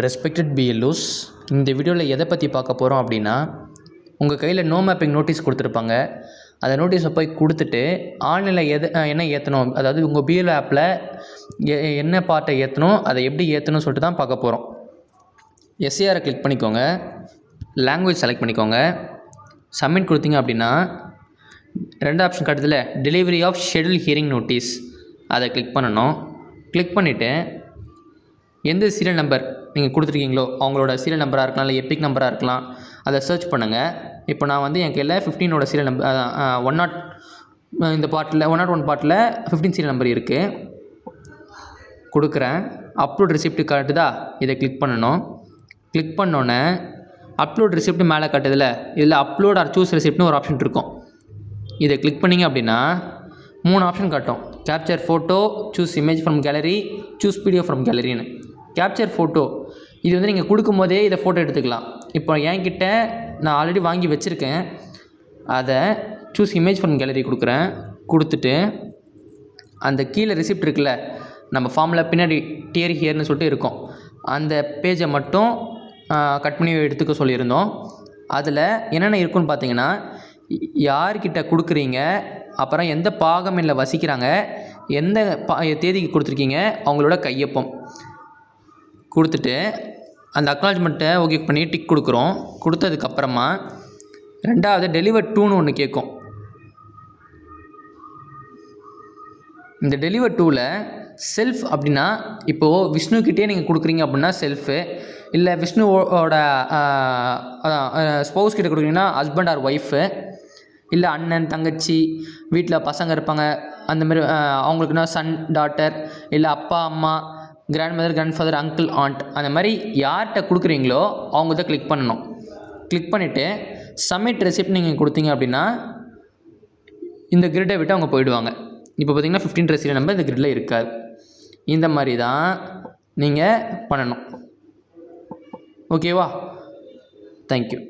Respected BLOs, இந்த வீடியோவில் எதை பற்றி பார்க்க போகிறோம் அப்படின்னா, உங்கள் கையில் நோ மேப்பிங் நோட்டீஸ் கொடுத்துருப்பாங்க. அந்த நோட்டீஸை போய் கொடுத்துட்டு ஆன்லைனில் என்ன ஏற்றணும், அதாவது உங்கள் பிஎல்ஓ ஆப்பில் என்ன பார்ட்டை ஏற்றணும், அதை எப்படி ஏற்றணும்னு சொல்லிட்டு தான் பார்க்க போகிறோம். எஸ்ஏஆரை கிளிக் பண்ணிக்கோங்க, லாங்குவேஜ் செலக்ட் பண்ணிக்கோங்க, சப்மிட் கொடுத்தீங்க அப்படின்னா ரெண்டு ஆப்ஷன் காட்டுதில்ல, delivery of schedule hearing notice, அதை கிளிக் பண்ணணும். கிளிக் பண்ணிவிட்டு எந்த சீரியல் நம்பர் நீங்கள் கொடுத்துருக்கீங்களோ அவங்களோட சீரியல் நம்பராக இருக்கலாம், இல்லை எப்பிக் நம்பராக இருக்கலாம், அதை சர்ச் பண்ணுங்கள். இப்போ நான் வந்து என் கையில் 15ஓட சீரியல் நம்பர் 101 இந்த பார்ட்டில் 101 பார்ட்டில் 15 சீரியல் நம்பர் இருக்குது. கொடுக்குறேன். அப்லோட் ரிசிப்ட் காட்டுதா, இதை கிளிக் பண்ணணும். கிளிக் பண்ணோன்னே அப்லோட் ரிசிப்ட் மேலே காட்டுதில்ல, இதில் அப்லோட் ஆர் சூஸ் ரிசிப்ட்னு ஒரு ஆப்ஷன் இருக்கும். இதை கிளிக் பண்ணிங்க அப்படின்னா 3 ஆப்ஷன் காட்டும். Capture photo, choose image from gallery, choose PDF from கேலரின்னு. கேப்சர் ஃபோட்டோ இது வந்து நீங்கள் கொடுக்கும் போதே இதை ஃபோட்டோ எடுத்துக்கலாம். இப்போ என்கிட்ட நான் ஆல்ரெடி வாங்கி வச்சுருக்கேன். அதை சூஸ் இமேஜ் ஃப்ரம் கேலரி கொடுக்குறேன். கொடுத்துட்டு அந்த கீழே ரிசிப்ட் இருக்குல்ல, நம்ம ஃபார்மில் பின்னாடி டியர் ஹியர்னு சொல்லிட்டு இருக்கும், அந்த பேஜை மட்டும் கட் பண்ணி எடுத்துக்க சொல்லியிருந்தோம். அதில் என்னென்ன இருக்குன்னு பார்த்தீங்கன்னா, யார்கிட்ட கொடுக்குறீங்க, அப்புறம் எந்த பாகமில்ல வசிக்கிறாங்க, எந்த தேதிக்கு கொடுத்துருக்கீங்க, அவங்களோட கையொப்பம் கொடுத்துட்டு அந்த அக்னாலஜ்மெண்ட்டை ஓகே பண்ணி டிக் கொடுக்குறோம். கொடுத்ததுக்கப்புறமா ரெண்டாவது டெலிவர் டூன்னு ஒன்று கேட்கும். இந்த டெலிவர் டூவில் செல்ஃப் அப்படின்னா, இப்போது விஷ்ணுக்கிட்டே நீங்கள் கொடுக்குறீங்க அப்படின்னா செல்ஃபு, இல்லை விஷ்ணுவோட ஸ்பௌஸ் கிட்ட கொடுக்குறீங்கன்னா ஹஸ்பண்ட் ஆர் ஒய்ஃபு, இல்லை அண்ணன் தங்கச்சி, வீட்டில் பசங்க இருப்பாங்க, அந்தமாரி அவங்களுக்குன்னா சன் டாட்டர், இல்லை அப்பா அம்மா, grandmother grandfather uncle aunt, அந்த மாதிரி யார்கிட்ட கொடுக்குறீங்களோ அவங்க தான் கிளிக் பண்ணணும். கிளிக் பண்ணிவிட்டு சப்மிட் ரெசிப்ட் நீங்கள் கொடுத்தீங்க அப்படின்னா இந்த கிரிட்டை விட்டு அவங்க போயிடுவாங்க. இப்போ பார்த்தீங்கன்னா 15 சீரியல் நம்பர் இந்த கிரிட்டில் இருக்காது. இந்த மாதிரி தான் நீங்கள் பண்ணணும். ஓகேவா? தேங்க்யூ.